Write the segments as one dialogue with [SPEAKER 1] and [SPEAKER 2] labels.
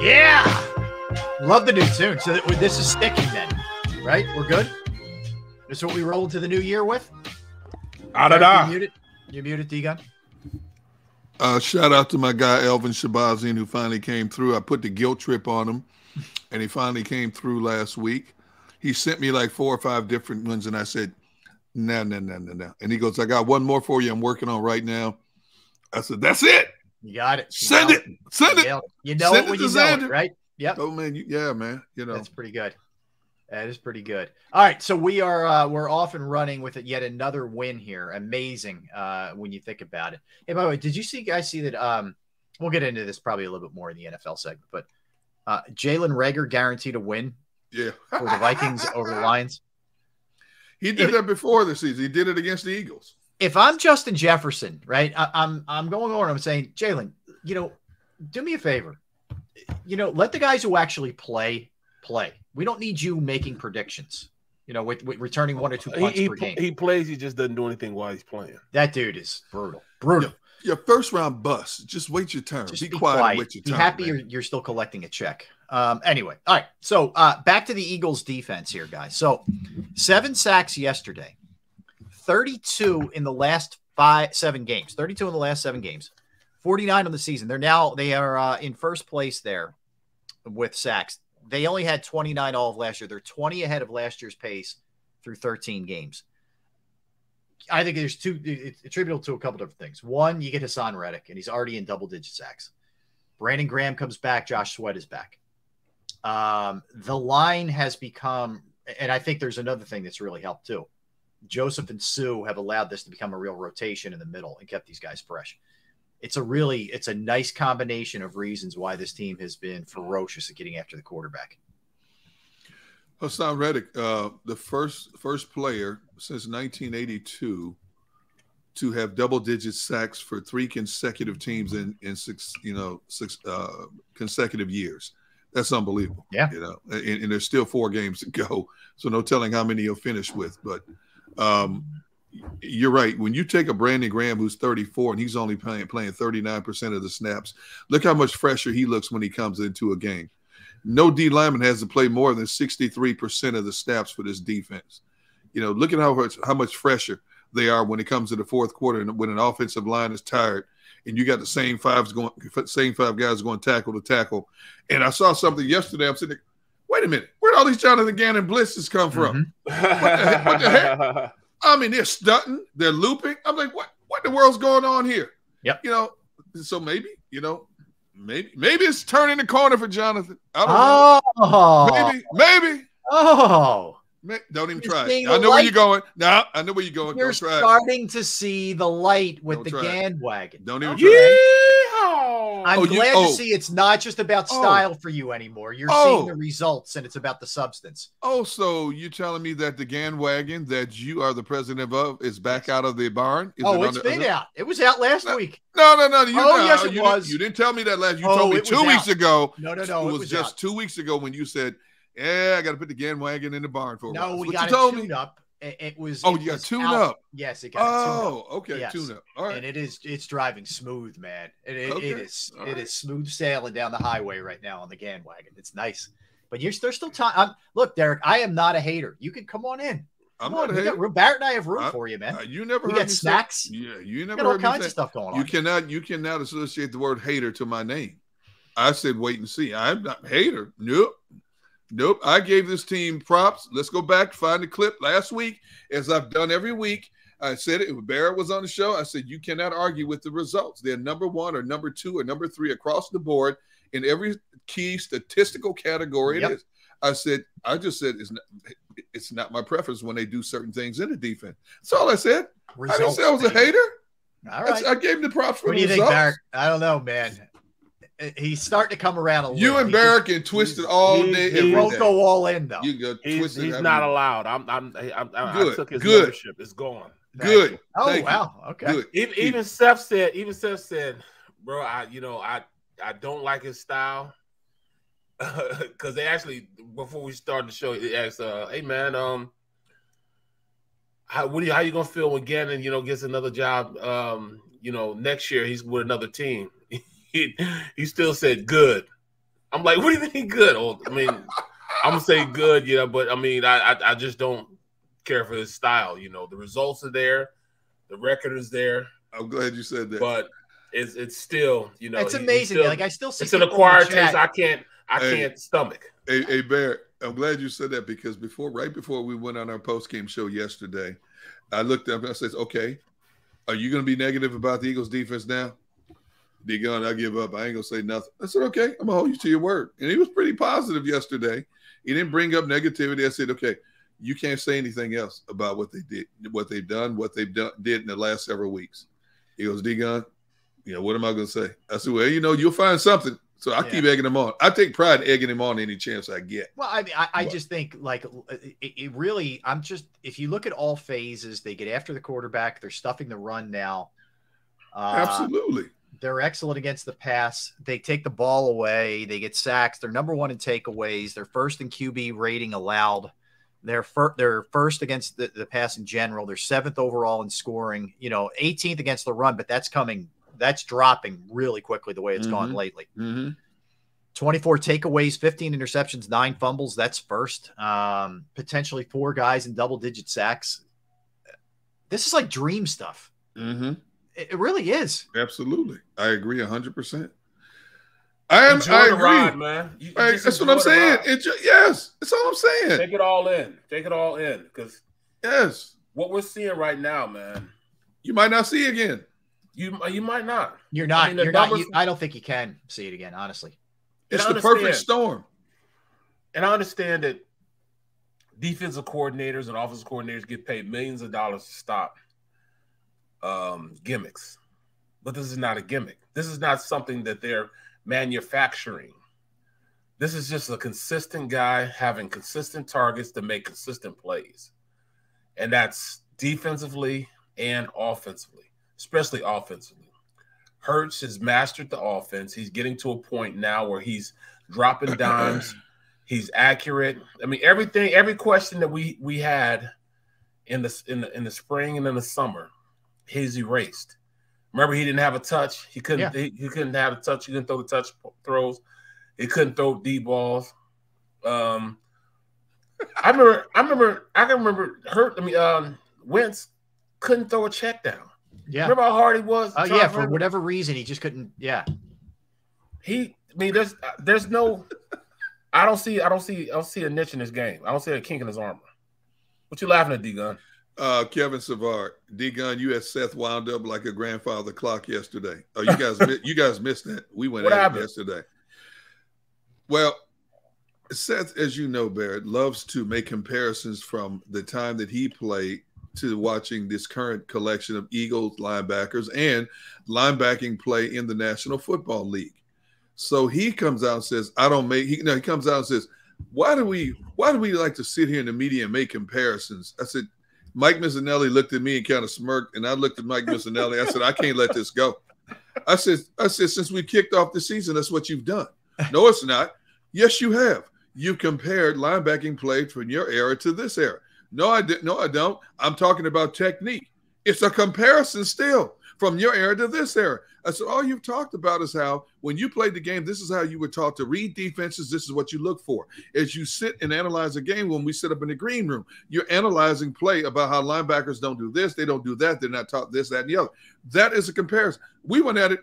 [SPEAKER 1] Yeah. Love the new tune. So this is sticking then, right? We're good? This is what we roll into the new year with? You muted, D-Gun?
[SPEAKER 2] Shout out to my guy, Elvin Shabazian, who finally came through. I put the guilt trip on him, and he finally came through last week. He sent me like 4 or 5 different ones, and I said, no. And he goes, I got one more for you I'm working on right now. I said, that's it.
[SPEAKER 1] You got it.
[SPEAKER 2] Send it.
[SPEAKER 1] You know it when you know it, right? Yep.
[SPEAKER 2] Oh, man. Yeah, man. You know.
[SPEAKER 1] That's pretty good. That is pretty good. All right, so we're off and running with yet another win here. Amazing when you think about it. Hey, by the way, did you guys see that? We'll get into this probably a little bit more in the NFL segment, but Jalen Reagor guaranteed a win.
[SPEAKER 2] Yeah,
[SPEAKER 1] for the Vikings over the Lions.
[SPEAKER 2] He did that before the season. He did it against the Eagles. If
[SPEAKER 1] I'm Justin Jefferson, right? I'm going over and I'm saying, Jalen, do me a favor. Let the guys who actually play. We don't need you making predictions, with returning 1 or 2 punts per game.
[SPEAKER 3] He plays. He just doesn't do anything while he's playing.
[SPEAKER 1] That dude is brutal.
[SPEAKER 2] Your first round bust. Just wait your turn.
[SPEAKER 1] Just
[SPEAKER 2] be quiet. And wait your turn.
[SPEAKER 1] Be happy you're still collecting a check. Anyway, all right. So back to the Eagles defense here, guys. So 7 sacks yesterday, 32 in the last 7 games, 32 in the last 7 games, 49 on the season. They are in first place there with sacks. They only had 29 all of last year. They're 20 ahead of last year's pace through 13 games. I think there's it's attributable to a couple different things. One, you get Hassan Reddick, and he's already in double-digit sacks. Brandon Graham comes back. Josh Sweat is back. The line has become, and I think there's another thing that's really helped too. Joseph and Sue have allowed this to become a real rotation in the middle and kept these guys fresh. It's a nice combination of reasons why this team has been ferocious at getting after the quarterback.
[SPEAKER 2] Hassan Reddick, the first player since 1982 to have double-digit sacks for 3 consecutive teams in 6 consecutive years. That's unbelievable.
[SPEAKER 1] Yeah.
[SPEAKER 2] And there's still 4 games to go, so no telling how many he'll finish with. But you're right. When you take a Brandon Graham who's 34 and he's only playing 39% of the snaps, look how much fresher he looks when he comes into a game. No D lineman has to play more than 63% of the snaps for this defense. Look at how much fresher they are when it comes to the fourth quarter and when an offensive line is tired and you got the same 5 guys going tackle to tackle. And I saw something yesterday. I'm sitting there, wait a minute, where'd all these Jonathon Gannon blitzes come from? Mm-hmm. What the heck? I mean, they're stunting, they're looping. I'm like, what in the world's going on here?
[SPEAKER 1] Yep.
[SPEAKER 2] So maybe it's turning the corner for Jonathon. I don't know. Maybe.
[SPEAKER 1] Oh.
[SPEAKER 2] Don't even try it. I know where you're going. No, I know where you're going.
[SPEAKER 1] You're starting to see the light with the Gann wagon.
[SPEAKER 2] Don't even try it.
[SPEAKER 1] I'm glad to see it's not just about style for you anymore. You're seeing the results, and it's about the substance.
[SPEAKER 2] Oh, so you're telling me that the Gann wagon that you are the president of is back out of the barn?
[SPEAKER 1] It's been out. It was out last week.
[SPEAKER 2] No.
[SPEAKER 1] Yes, it was.
[SPEAKER 2] You didn't tell me that last. You told me 2 weeks ago.
[SPEAKER 1] No.
[SPEAKER 2] It was just out. 2 weeks ago when you said, I got to put the Gann wagon in the barn for a while.
[SPEAKER 1] No, we got it tuned up. It was.
[SPEAKER 2] Oh, you got tuned up.
[SPEAKER 1] Yes, it got tuned up.
[SPEAKER 2] Okay, yes. Tune up. All right,
[SPEAKER 1] and it's driving smooth, man. It is smooth sailing down the highway right now on the Gann wagon. It's nice, but there's still time. Look, Derek, I am not a hater. You can come on in.
[SPEAKER 2] I'm not a hater.
[SPEAKER 1] Barrett and I have room for you, man.
[SPEAKER 2] You never.
[SPEAKER 1] We got snacks.
[SPEAKER 2] You never.
[SPEAKER 1] Got all kinds of stuff going on.
[SPEAKER 2] You cannot associate the word hater to my name. I said wait and see. I'm not a hater. Nope. I gave this team props. Let's go back, find the clip last week, as I've done every week. I said it. Barrett was on the show. I said, you cannot argue with the results. They're number 1 or number 2 or number 3 across the board in every key statistical category it is. I just said it's not my preference when they do certain things in the defense. That's all I said. I didn't say I was a hater.
[SPEAKER 1] All right.
[SPEAKER 2] I gave him the props for the results.
[SPEAKER 1] What do you think, Barrett? I don't know, man. He's starting to come around a little.
[SPEAKER 2] You and Barrett can twist it all day.
[SPEAKER 1] He won't go all in though.
[SPEAKER 2] You go twist it.
[SPEAKER 3] He's not allowed. I took his membership. It's gone.
[SPEAKER 2] Good.
[SPEAKER 1] Oh wow. Okay.
[SPEAKER 3] Good. Even Seth said, bro, I don't like his style. Because they actually, before we started the show, they asked, hey man, how you gonna feel when Gannon, gets another job? Next year he's with another team. He still said good. I'm like, what do you mean good? Oh, I mean, I'm gonna say good, yeah, but I mean, I just don't care for his style. You know, the results are there, the record is there.
[SPEAKER 2] I'm glad you said that.
[SPEAKER 3] But it's still, you know,
[SPEAKER 1] it's amazing. Like I still see
[SPEAKER 3] it's an acquired taste. I can't stomach.
[SPEAKER 2] Hey, Bear, I'm glad you said that because right before we went on our post-game show yesterday, I looked up and I said, okay, are you going to be negative about the Eagles defense now? D-Gun, I give up. I ain't going to say nothing. I said, okay, I'm going to hold you to your word. And he was pretty positive yesterday. He didn't bring up negativity. I said, okay, you can't say anything else about what they did, what they've done, did in the last several weeks. He goes, D-Gun, what am I going to say? I said, well, you'll find something. So I keep egging him on. I take pride in egging him on any chance I get.
[SPEAKER 1] Well, I mean, I just think like it really, if you look at all phases, they get after the quarterback. They're stuffing the run now.
[SPEAKER 2] Absolutely.
[SPEAKER 1] They're excellent against the pass. They take the ball away. They get sacks. They're number one in takeaways. They're first in QB rating allowed. They're first against the pass in general. They're seventh overall in scoring, 18th against the run, but that's dropping really quickly the way it's gone lately. 24 takeaways, 15 interceptions, 9 fumbles. That's first. Potentially 4 guys in double-digit sacks. This is like dream stuff. It really is.
[SPEAKER 2] Absolutely. I agree 100%. I agree.
[SPEAKER 3] Ride, man.
[SPEAKER 2] That's what I'm saying. Yes, that's all I'm saying.
[SPEAKER 3] Take it all in. Take it all in. Because what we're seeing right now, man.
[SPEAKER 2] You might not see again.
[SPEAKER 3] You might not.
[SPEAKER 1] You're not. You're not. I don't think you can see it again, honestly.
[SPEAKER 2] It's the perfect storm.
[SPEAKER 3] And I understand that defensive coordinators and offensive coordinators get paid millions of dollars to stop gimmicks. But this is not a gimmick. This is not something that they're manufacturing. This is just a consistent guy having consistent targets to make consistent plays. And that's defensively and offensively, especially offensively. Hurts has mastered the offense. He's getting to a point now where he's dropping dimes. He's accurate. I mean, every question that we had in the spring and in the summer, he's erased. Remember, he didn't have a touch. He couldn't. He couldn't have a touch. He couldn't throw the touch throws. He couldn't throw deep balls. I can remember. Wentz couldn't throw a check down.
[SPEAKER 1] Yeah.
[SPEAKER 3] Remember how hard he was?
[SPEAKER 1] For whatever reason, he just couldn't. Yeah.
[SPEAKER 3] There's no. I don't see a niche in this game. I don't see a kink in his armor. What you laughing at, D-Gun?
[SPEAKER 2] Kevin Savard, D-Gun, you had Seth wound up like a grandfather clock yesterday. Oh, you guys missed that. We went at it yesterday. Well, Seth, as you know, Barrett, loves to make comparisons from the time that he played to watching this current collection of Eagles linebackers and linebacking play in the National Football League. So he comes out and says, he comes out and says, why do we like to sit here in the media and make comparisons? I said, Mike Missanelli looked at me and kind of smirked, and I looked at Mike Missanelli. I said, I can't let this go. I said, since we kicked off the season, that's what you've done. No, it's not. Yes, you have. You've compared linebacking play from your era to this era. No, I didn't. No, I don't. I'm talking about technique. It's a comparison still from your era to this era. I said, all you've talked about is how when you played the game, this is how you were taught to read defenses. This is what you look for. As you sit and analyze a game, when we sit up in the green room, you're analyzing play about how linebackers don't do this, they don't do that, they're not taught this, that, and the other. That is a comparison. We went at it.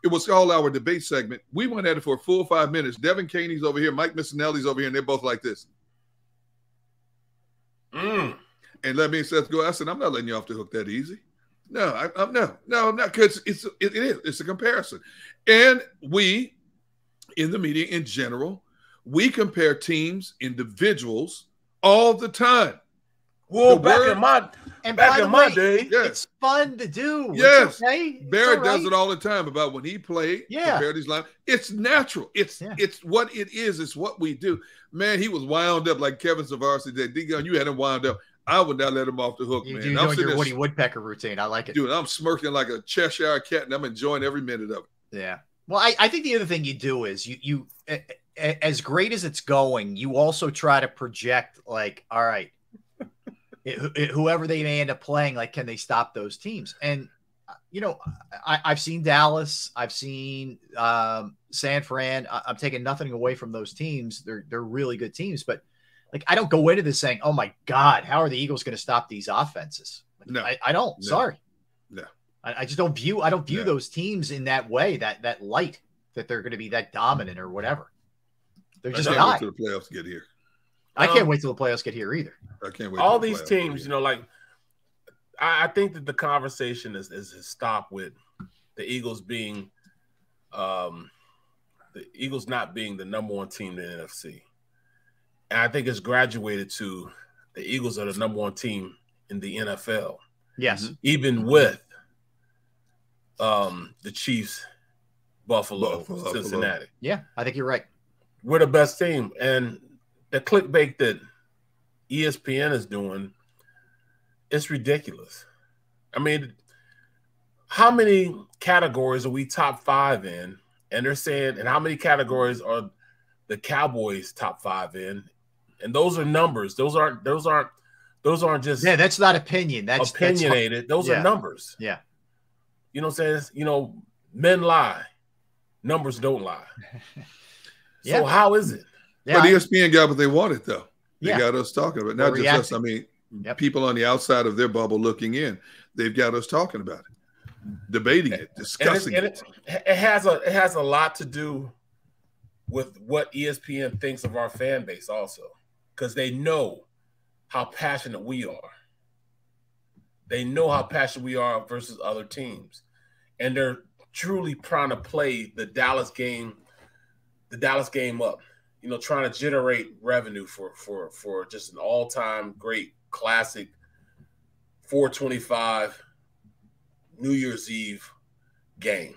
[SPEAKER 2] It was all our debate segment. We went at it for a full 5 minutes. Devin Caney's over here, Mike Missanelli's over here, and they're both like this. And let me and Seth go. I said, I'm not letting you off the hook that easy. No, I'm not because it's a comparison. And we, in the media in general, we compare teams, individuals all the time.
[SPEAKER 3] Whoa, back in my day,
[SPEAKER 1] it's fun to do.
[SPEAKER 2] Yes,
[SPEAKER 1] okay.
[SPEAKER 2] Barrett does it all the time about when he played. Compare these lines. It's natural. It's what it is. It's what we do. Man, he was wound up like Kevin Savard said. D-Gun, you had him wound up. I would not let him off the hook, man.
[SPEAKER 1] You're doing your Woody Woodpecker routine. I like it.
[SPEAKER 2] Dude, I'm smirking like a Cheshire cat, and I'm enjoying every minute of it.
[SPEAKER 1] Yeah. Well, I think the other thing you do is you as great as it's going, you also try to project like, all right, whoever they may end up playing, like, can they stop those teams? And you know, I've seen Dallas, I've seen San Fran. I'm taking nothing away from those teams. They're really good teams, but like I don't go into this saying, "Oh my God, how are the Eagles going to stop these offenses?" Like,
[SPEAKER 2] No,
[SPEAKER 1] I don't.
[SPEAKER 2] No.
[SPEAKER 1] Sorry,
[SPEAKER 2] no.
[SPEAKER 1] I just don't view. I don't view those teams in that way. That light that they're going to be that dominant or whatever. They're just
[SPEAKER 2] I can't
[SPEAKER 1] not.
[SPEAKER 2] wait till the playoffs get here.
[SPEAKER 1] I can't wait till the playoffs get here either.
[SPEAKER 2] I can't wait.
[SPEAKER 3] All these teams, you know, like I think that the conversation is stopped with the Eagles being the Eagles not being the number one team in the NFC. And I think it's graduated to the Eagles are the number one team in the NFL.
[SPEAKER 1] Yes.
[SPEAKER 3] Even with the Chiefs, Buffalo, Cincinnati.
[SPEAKER 1] Yeah, I think you're right.
[SPEAKER 3] We're the best team. And the clickbait that ESPN is doing, it's ridiculous. I mean, how many categories are we top 5 in? And they're saying, and how many categories are the Cowboys top 5 in? And those are numbers. Those aren't just
[SPEAKER 1] that's not opinion. That's
[SPEAKER 3] opinionated. Those are numbers.
[SPEAKER 1] Yeah.
[SPEAKER 3] You know what I'm saying? You know, men lie. Numbers don't lie. So how is it?
[SPEAKER 2] But ESPN got what they wanted, though. They
[SPEAKER 1] Yeah.
[SPEAKER 2] got us talking about it. Not just us. I mean, people on the outside of their bubble looking in. They've got us talking about it, debating it, discussing it.
[SPEAKER 3] It has a lot to do with what ESPN thinks of our fan base also, because they know how passionate we are. They know how passionate we are versus other teams. And they're truly trying to play the Dallas game up, you know, trying to generate revenue for just an all-time great classic 425 New Year's Eve game.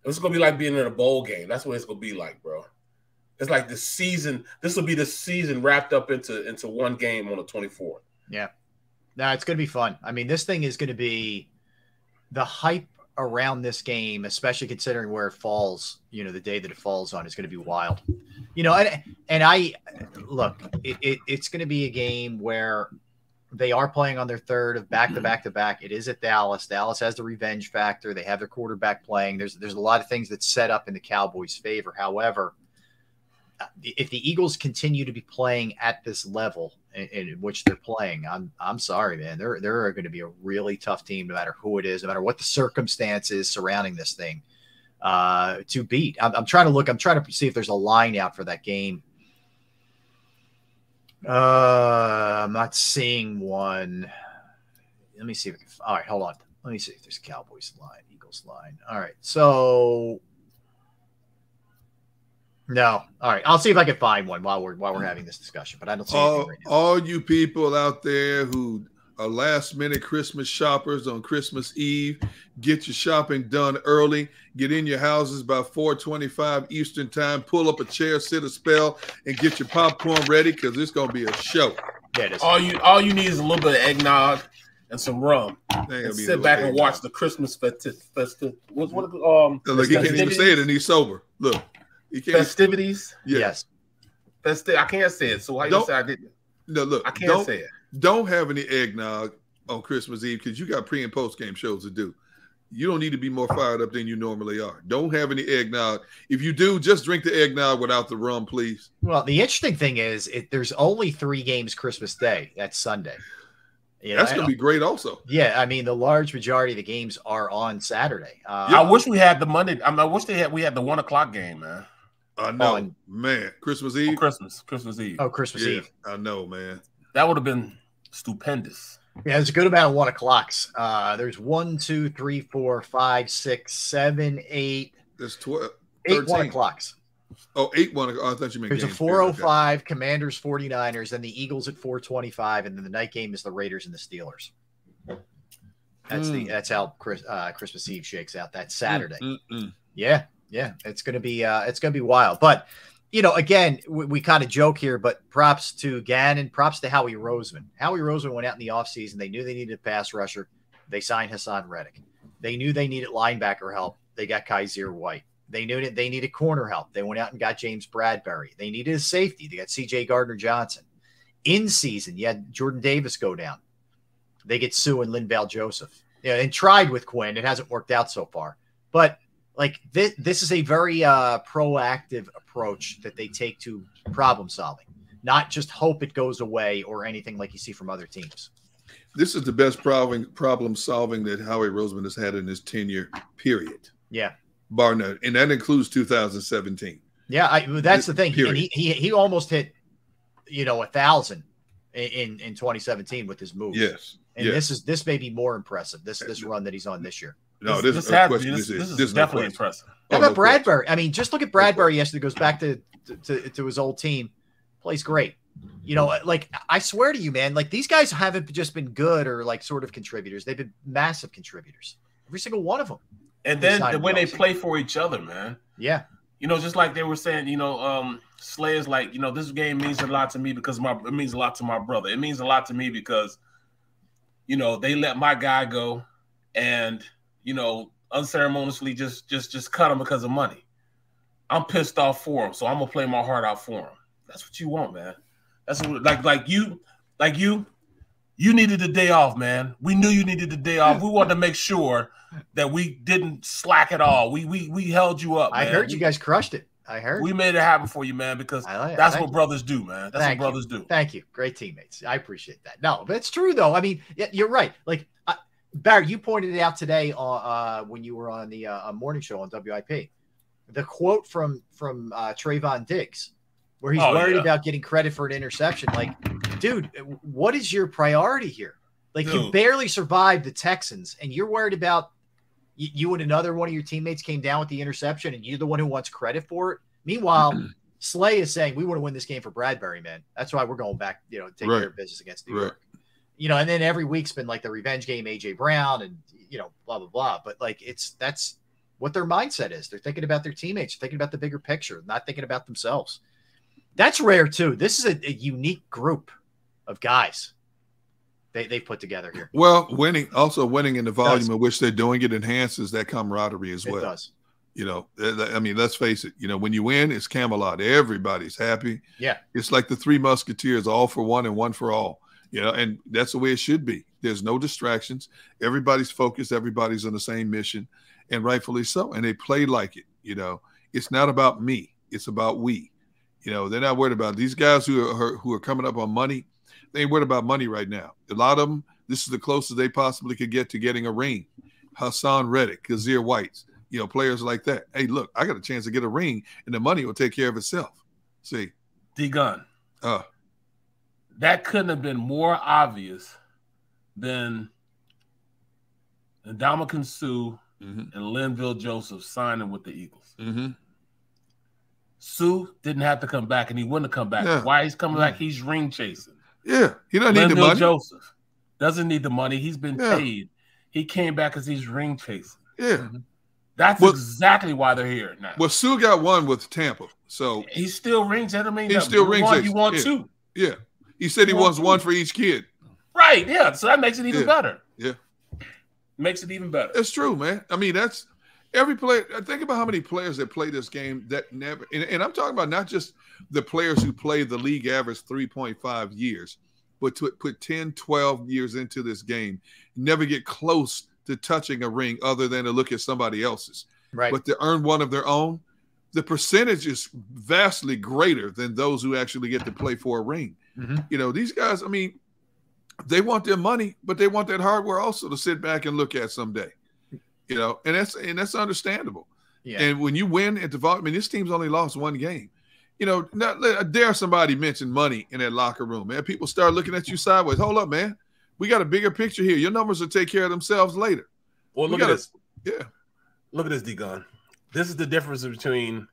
[SPEAKER 3] It's going to be like being in a bowl game. That's what it's going to be like, bro. It's like the season. This will be the season wrapped up into one game on the 24th.
[SPEAKER 1] Yeah. No, it's going to be fun. I mean, this thing is going to be the hype around this game, especially considering where it falls, you know, the day that it falls on is going to be wild. You know, and I look, it's going to be a game where they are playing on their third of back-to-back-to-back. It is at Dallas. Dallas has the revenge factor. They have their quarterback playing. There's a lot of things that set up in the Cowboys' favor. However, if the Eagles continue to be playing at this level in which they're playing, I'm sorry, man. They're going to be a really tough team, no matter who it is, no matter what the circumstances surrounding this thing, to beat. I'm trying to see if there's a line out for that game. I'm not seeing one. Let me see if all right, hold on. Let me see if there's Cowboys line, Eagles line. All right. So no. All right. I'll see if I can find one while we're having this discussion, but I don't see anything right now.
[SPEAKER 2] All you people out there who are last minute Christmas shoppers on Christmas Eve, get your shopping done early. Get in your houses by 4:25 Eastern time. Pull up a chair, sit a spell, and get your popcorn ready because it's gonna be a show.
[SPEAKER 1] Yeah, it is.
[SPEAKER 3] All you need is a little bit of eggnog and some rum. And sit back and watch the Christmas festive. Look,
[SPEAKER 2] he can't even say it and he's sober. Look, he can't.
[SPEAKER 3] Festivities.
[SPEAKER 1] Yes.
[SPEAKER 3] I can't say it. So why you say I didn't?
[SPEAKER 2] No, look.
[SPEAKER 3] I can't say it.
[SPEAKER 2] Don't have any eggnog on Christmas Eve because you got pre and post game shows to do. You don't need to be more fired up than you normally are. Don't have any eggnog. If you do, just drink the eggnog without the rum, please.
[SPEAKER 1] Well, the interesting thing is there's only 3 games Christmas Day. That's Sunday. You know,
[SPEAKER 2] that's going to be great also.
[SPEAKER 1] Yeah, I mean, the large majority of the games are on Saturday.
[SPEAKER 3] I wish we had the Monday. I wish we had the 1 o'clock game, man.
[SPEAKER 2] I know, man. Christmas Eve?
[SPEAKER 3] Christmas Eve.
[SPEAKER 1] Oh, Christmas Eve.
[SPEAKER 2] I know, man.
[SPEAKER 3] That would have been stupendous.
[SPEAKER 1] Yeah, there's a good amount of 1 o'clocks. There's 1, 2, 3, 4, 5, 6, 7, 8.
[SPEAKER 2] There's 12,
[SPEAKER 1] 8 1 o'clocks.
[SPEAKER 2] Oh, 8 1. I thought you meant
[SPEAKER 1] there's a 4:05 Commanders 49ers, then the Eagles at 4:25, and then the night game is the Raiders and the Steelers. That's how Christmas Eve shakes out. That Saturday. Yeah, it's gonna be wild. But you know, again, we kind of joke here, but props to Gannon, props to Howie Roseman. Howie Roseman went out in the offseason. They knew they needed a pass rusher. They signed Hassan Reddick. They knew they needed linebacker help. They got Kaiser White. They knew that they needed corner help. They went out and got James Bradbury. They needed a safety. They got C.J. Gardner-Johnson. In season, you had Jordan Davis go down. They get Sue and Linval Joseph. Yeah, and tried with Quinn. It hasn't worked out so far. But like this is a very proactive approach that they take to problem solving, not just hope it goes away or anything like you see from other teams.
[SPEAKER 2] This is the best problem solving that Howie Roseman has had in his tenure, period.
[SPEAKER 1] Yeah.
[SPEAKER 2] Bar none. And that includes 2017.
[SPEAKER 1] Yeah, that's the thing.
[SPEAKER 2] Period.
[SPEAKER 1] And he almost hit, 1,000 in 2017 with his moves.
[SPEAKER 2] Yes.
[SPEAKER 1] And this may be more impressive. This run that he's on this year.
[SPEAKER 3] No, this is definitely impressive.
[SPEAKER 1] How about Bradbury? I mean, just look at Bradbury yesterday. Goes back to his old team, plays great. Like I swear to you, man, like these guys haven't just been good or like sort of contributors. They've been massive contributors, every single one of them.
[SPEAKER 3] And then the way they play for each other, man.
[SPEAKER 1] Yeah.
[SPEAKER 3] Just like they were saying, Slay is like, this game means a lot to me because it means a lot to my brother. It means a lot to me because, they let my guy go and, unceremoniously just cut him because of money. I'm pissed off for him, so I'm gonna play my heart out for him. That's what you want, man. That's what, like you needed the day off, man. We knew you needed the day off. We wanted to make sure that we didn't slack at all. We held you up, man.
[SPEAKER 1] I heard you guys crushed it. I heard.
[SPEAKER 3] We made it happen for you, man, because that's what brothers do, man. That's what brothers do.
[SPEAKER 1] Thank you. Great teammates. I appreciate that. No, but it's true, though. I mean, you're right. Like, Barry, you pointed it out today when you were on the morning show on WIP. The quote from Trayvon Diggs, where he's worried about getting credit for an interception. Like, dude, what is your priority here? Like, you barely survived the Texans, and you're worried about you and another one of your teammates came down with the interception, and you're the one who wants credit for it. Meanwhile, Slay is saying, we want to win this game for Bradbury, man. That's why we're going back, take care of business against New York. And then every week's been like the revenge game, A.J. Brown, and, blah, blah, blah. But, like, that's what their mindset is. They're thinking about their teammates. They're thinking about the bigger picture, not thinking about themselves. That's rare, too. This is a unique group of guys they put together here.
[SPEAKER 2] Well, winning in the volume in which they're doing it enhances that camaraderie as well. It
[SPEAKER 1] does.
[SPEAKER 2] I mean, let's face it. When you win, it's Camelot. Everybody's happy.
[SPEAKER 1] Yeah.
[SPEAKER 2] It's like the Three Musketeers, all for one and one for all. And that's the way it should be. There's no distractions. Everybody's focused. Everybody's on the same mission, and rightfully so. And they play like it. It's not about me. It's about we. They're not worried about it. These guys who are coming up on money. They ain't worried about money right now. A lot of them, this is the closest they possibly could get to getting a ring. Hassan Reddick, Kazir Whites, players like that. Hey, look, I got a chance to get a ring, and the money will take care of itself. See,
[SPEAKER 3] D-Gun. That couldn't have been more obvious than Ndamukong Suh and Linville Joseph signing with the Eagles. Suh didn't have to come back, and he wouldn't have come back. Yeah. Why he's coming back? He's ring chasing.
[SPEAKER 2] Yeah, he doesn't need the money.
[SPEAKER 3] Joseph doesn't need the money. He's been paid. He came back because he's ring chasing.
[SPEAKER 2] Yeah.
[SPEAKER 3] That's exactly why they're here now.
[SPEAKER 2] Well, Suh got one with Tampa, so
[SPEAKER 3] he's still ring chasing.
[SPEAKER 2] He's still ring chasing.
[SPEAKER 3] You want two.
[SPEAKER 2] Yeah. He said he wants one for each kid.
[SPEAKER 3] Right, yeah. So that makes it even better.
[SPEAKER 2] Yeah.
[SPEAKER 3] Makes it even better.
[SPEAKER 2] It's true, man. I mean, that's every player. Think about how many players that play this game that never, and I'm talking about not just the players who play the league average 3.5 years, but to put 10, 12 years into this game, never get close to touching a ring other than to look at somebody else's.
[SPEAKER 1] Right.
[SPEAKER 2] But to earn one of their own, the percentage is vastly greater than those who actually get to play for a ring. These guys, I mean, they want their money, but they want that hardware also to sit back and look at someday. And that's understandable. Yeah. And when you win at the volume, I mean, this team's only lost one game. Not dare somebody mention money in that locker room, man. People start looking at you sideways. Hold up, man. We got a bigger picture here. Your numbers will take care of themselves later.
[SPEAKER 3] Well, look at this.
[SPEAKER 2] Yeah.
[SPEAKER 3] Look at this, D-Gun. This is the difference between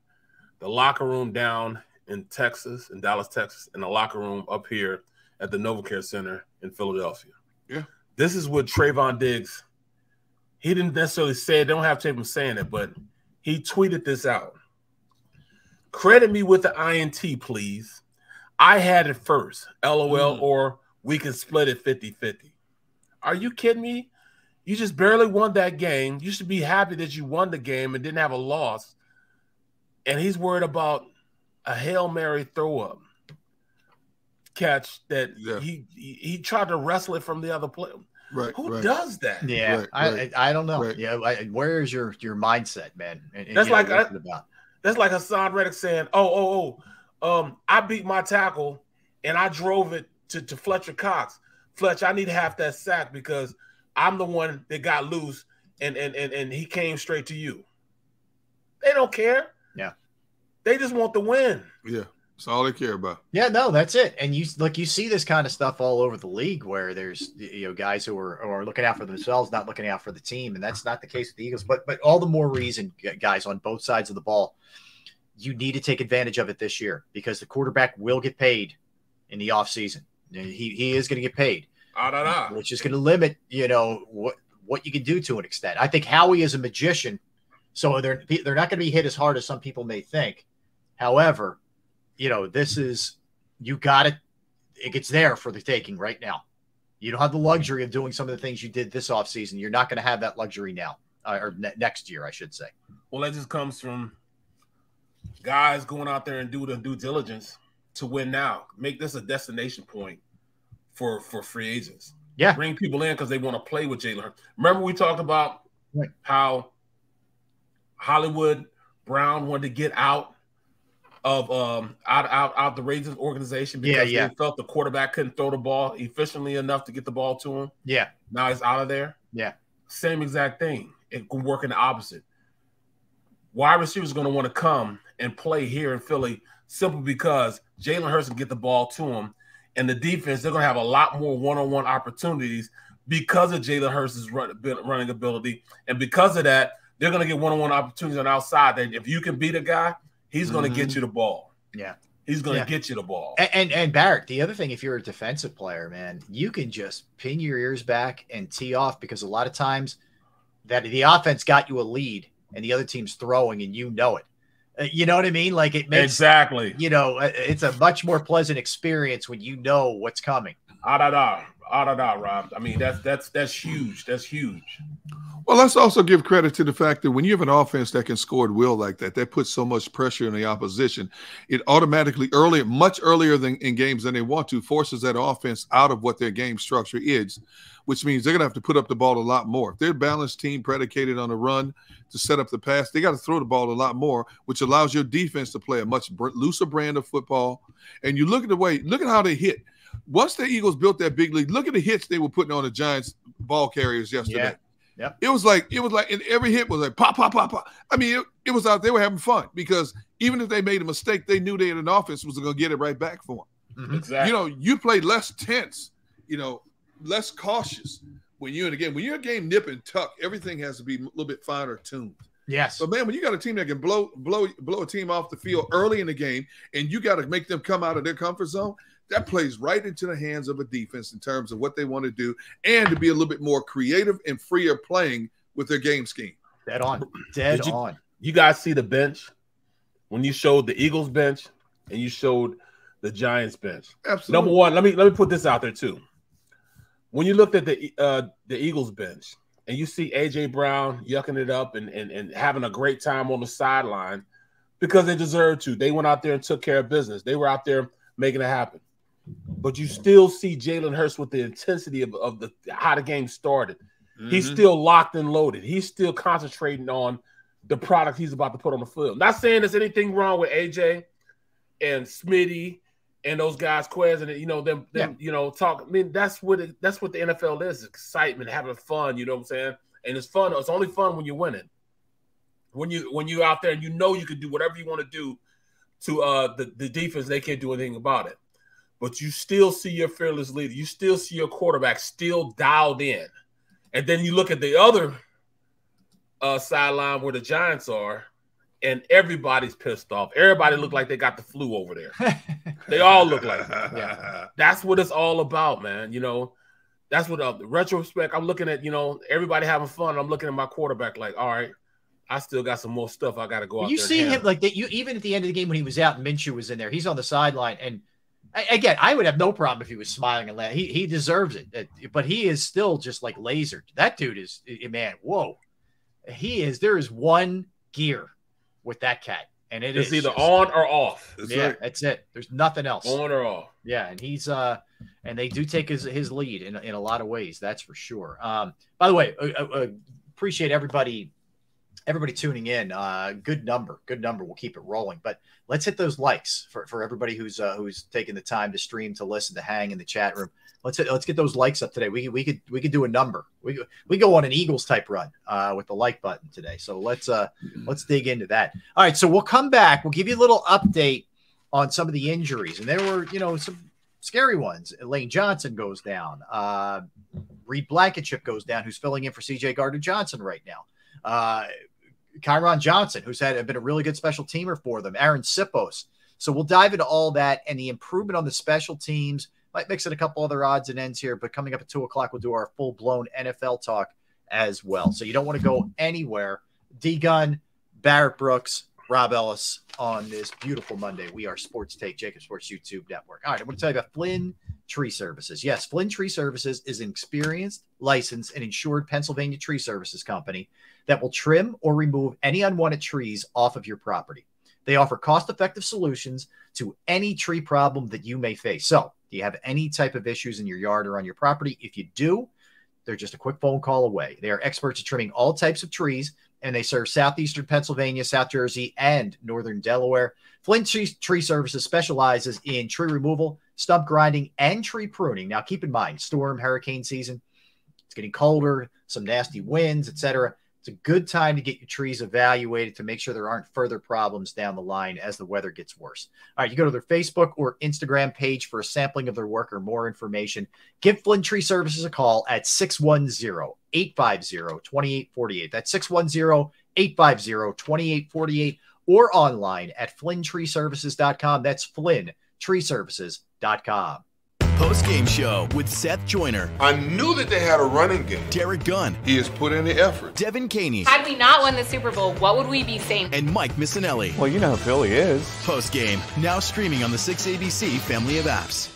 [SPEAKER 3] the locker room down in Texas, in Dallas, Texas, and the locker room up here at the NovaCare Center in Philadelphia.
[SPEAKER 2] Yeah.
[SPEAKER 3] This is what Trayvon Diggs, he didn't necessarily say it. They don't have to him saying it, but he tweeted this out. Credit me with the INT, please. I had it first, LOL, or we can split it 50-50. Are you kidding me? You just barely won that game. You should be happy that you won the game and didn't have a loss. And he's worried about a Hail Mary throw-up catch that he tried to wrestle it from the other player.
[SPEAKER 2] Right.
[SPEAKER 3] Who does that?
[SPEAKER 1] Yeah, I don't know. Yeah, where is your mindset, man? And
[SPEAKER 3] that's like
[SPEAKER 1] about?
[SPEAKER 3] That's like Hassan Reddick saying, I beat my tackle and I drove it to Fletcher Cox. Fletcher, I need half that sack because I'm the one that got loose and he came straight to you. They don't care.
[SPEAKER 1] Yeah.
[SPEAKER 3] They just want the win.
[SPEAKER 2] Yeah. That's all they care about.
[SPEAKER 1] Yeah, no, that's it. And you see this kind of stuff all over the league where there's guys who are looking out for themselves, not looking out for the team, and that's not the case with the Eagles. But all the more reason, guys, on both sides of the ball, you need to take advantage of it this year because the quarterback will get paid in the offseason. He is going to get paid, which is going to limit what you can do to an extent. I think Howie is a magician, so they're not going to be hit as hard as some people may think. However, this is, it's there for the taking right now. You don't have the luxury of doing some of the things you did this offseason. You're not going to have that luxury now, or next year, I should say.
[SPEAKER 3] Well, that just comes from guys going out there and do the due diligence to win now. Make this a destination point for free agents.
[SPEAKER 1] Yeah.
[SPEAKER 3] Bring people in because they want to play with Jalen Hurts. Remember we talked about how Hollywood Brown wanted to get out of out the Ravens organization because they felt the quarterback couldn't throw the ball efficiently enough to get the ball to him.
[SPEAKER 1] Yeah.
[SPEAKER 3] Now he's out of there.
[SPEAKER 1] Yeah.
[SPEAKER 3] Same exact thing. It can work in the opposite. Wide receivers are going to want to come and play here in Philly simply because Jalen Hurts can get the ball to him. And the defense, they're going to have a lot more one-on-one opportunities because of Jalen Hurts' running ability. And because of that, they're going to get one-on-one opportunities on the outside. That if you can beat a guy, he's going to get you the ball.
[SPEAKER 1] Yeah.
[SPEAKER 3] He's going to get you the ball.
[SPEAKER 1] And Barrett, the other thing, if you're a defensive player, man, you can just pin your ears back and tee off because a lot of times that the offense got you a lead and the other team's throwing and you know it. You know what I mean? Like it makes
[SPEAKER 3] exactly.
[SPEAKER 1] It's a much more pleasant experience when you know what's coming.
[SPEAKER 3] Rob. I mean, that's huge. That's huge.
[SPEAKER 2] Well, let's also give credit to the fact that when you have an offense that can score at will like that puts so much pressure on the opposition. It automatically much earlier than in games than they want to, forces that offense out of what their game structure is, which means they're going to have to put up the ball a lot more. If they're a balanced team predicated on a run to set up the pass, they got to throw the ball a lot more, which allows your defense to play a much looser brand of football. And you look at how they hit. Once the Eagles built that big lead, look at the hits they were putting on the Giants ball carriers yesterday.
[SPEAKER 1] Yeah. Yep.
[SPEAKER 2] It was like, and every hit was like pop, pop, pop, pop. I mean, it was out. They were having fun because even if they made a mistake, they knew they had an offense was going to get it right back for them.
[SPEAKER 1] Mm-hmm.
[SPEAKER 3] Exactly.
[SPEAKER 2] You play less tense, less cautious when you're in a game. When you're in a game, nip and tuck, everything has to be a little bit finer tuned.
[SPEAKER 1] Yes.
[SPEAKER 2] But man, when you got a team that can blow a team off the field early in the game, and you got to make them come out of their comfort zone, that plays right into the hands of a defense in terms of what they want to do and to be a little bit more creative and freer playing with their game scheme.
[SPEAKER 1] Dead on.
[SPEAKER 3] You guys see the bench when you showed the Eagles bench and you showed the Giants bench.
[SPEAKER 2] Absolutely.
[SPEAKER 3] Number one, let me put this out there too. When you looked at the Eagles bench and you see AJ Brown yucking it up and having a great time on the sideline because they deserved to. They went out there and took care of business. They were out there making it happen. But you still see Jalen Hurts with the intensity of how the game started. Mm-hmm. He's still locked and loaded. He's still concentrating on the product he's about to put on the field. Not saying there's anything wrong with AJ and Smitty and those guys, Quez, and them talk. I mean, that's what the NFL is: excitement, having fun. You know what I'm saying? And it's fun. It's only fun when you're winning. When you're out there and you can do whatever you want to do to the defense, they can't do anything about it. But you still see your fearless leader. You still see your quarterback still dialed in. And then you look at the other sideline where the Giants are, and everybody's pissed off. Everybody look like they got the flu over there. They all look like that. Yeah. That's what it's all about, man. That's what the retrospect, I'm looking at, everybody having fun. I'm looking at my quarterback like, all right, I still got some more stuff I got to go out there.
[SPEAKER 1] You see him like that. Even at the end of the game when he was out and Minshew was in there, he's on the sideline. And again, I would have no problem if he was smiling and laughing. He deserves it, but he is still just like lasered. That dude is, man, whoa. There is one gear with that cat. And
[SPEAKER 3] it's either on or off.
[SPEAKER 1] That's it. There's nothing else.
[SPEAKER 3] On or off.
[SPEAKER 1] Yeah, and he's and they do take his lead in a lot of ways. That's for sure. By the way, appreciate everybody tuning in. Good number. We'll keep it rolling. But let's hit those likes for everybody who's taking the time to stream, to listen, to hang in the chat room. Let's get those likes up today. We could do a number. We go on an Eagles type run with the like button today. So let's dig into that. All right. So we'll come back. We'll give you a little update on some of the injuries, and there were some scary ones. Lane Johnson goes down. Reed Blankenship goes down, who's filling in for C.J. Gardner-Johnson right now. Kyron Johnson, who's been a really good special teamer for them. Aaron Sippos. So we'll dive into all that and the improvement on the special teams. Might mix in a couple other odds and ends here, but coming up at 2 o'clock, we'll do our full-blown NFL talk as well. So you don't want to go anywhere. D-Gun, Barrett Brooks, Rob Ellis on this beautiful Monday. We are Sports Take, JAKIB Sports YouTube Network. All right, I'm going to tell you about Flynn Tree Services. Yes, Flynn Tree Services is an experienced, licensed, and insured Pennsylvania tree services company that will trim or remove any unwanted trees off of your property. They offer cost-effective solutions to any tree problem that you may face. So, do you have any type of issues in your yard or on your property? If you do, they're just a quick phone call away. They are experts at trimming all types of trees, and they serve southeastern Pennsylvania, South Jersey, and northern Delaware. Flint Tree Services specializes in tree removal, stump grinding, and tree pruning. Now, keep in mind, storm, hurricane season, it's getting colder, some nasty winds, etc. It's a good time to get your trees evaluated to make sure there aren't further problems down the line as the weather gets worse. All right, you go to their Facebook or Instagram page for a sampling of their work or more information. Give Flynn Tree Services a call at 610-850-2848. That's 610-850-2848 or online at flynntreeservices.com. That's flynntreeservices.com.
[SPEAKER 4] Post-game show with Seth Joyner.
[SPEAKER 5] I knew that they had a running game.
[SPEAKER 4] Derek Gunn.
[SPEAKER 5] He has put in the effort.
[SPEAKER 4] Devin Caney.
[SPEAKER 6] Had we not won the Super Bowl, what would we be saying?
[SPEAKER 4] And Mike Missinelli.
[SPEAKER 7] Well, you know who Philly is.
[SPEAKER 4] Post-game, now streaming on the 6ABC family of apps.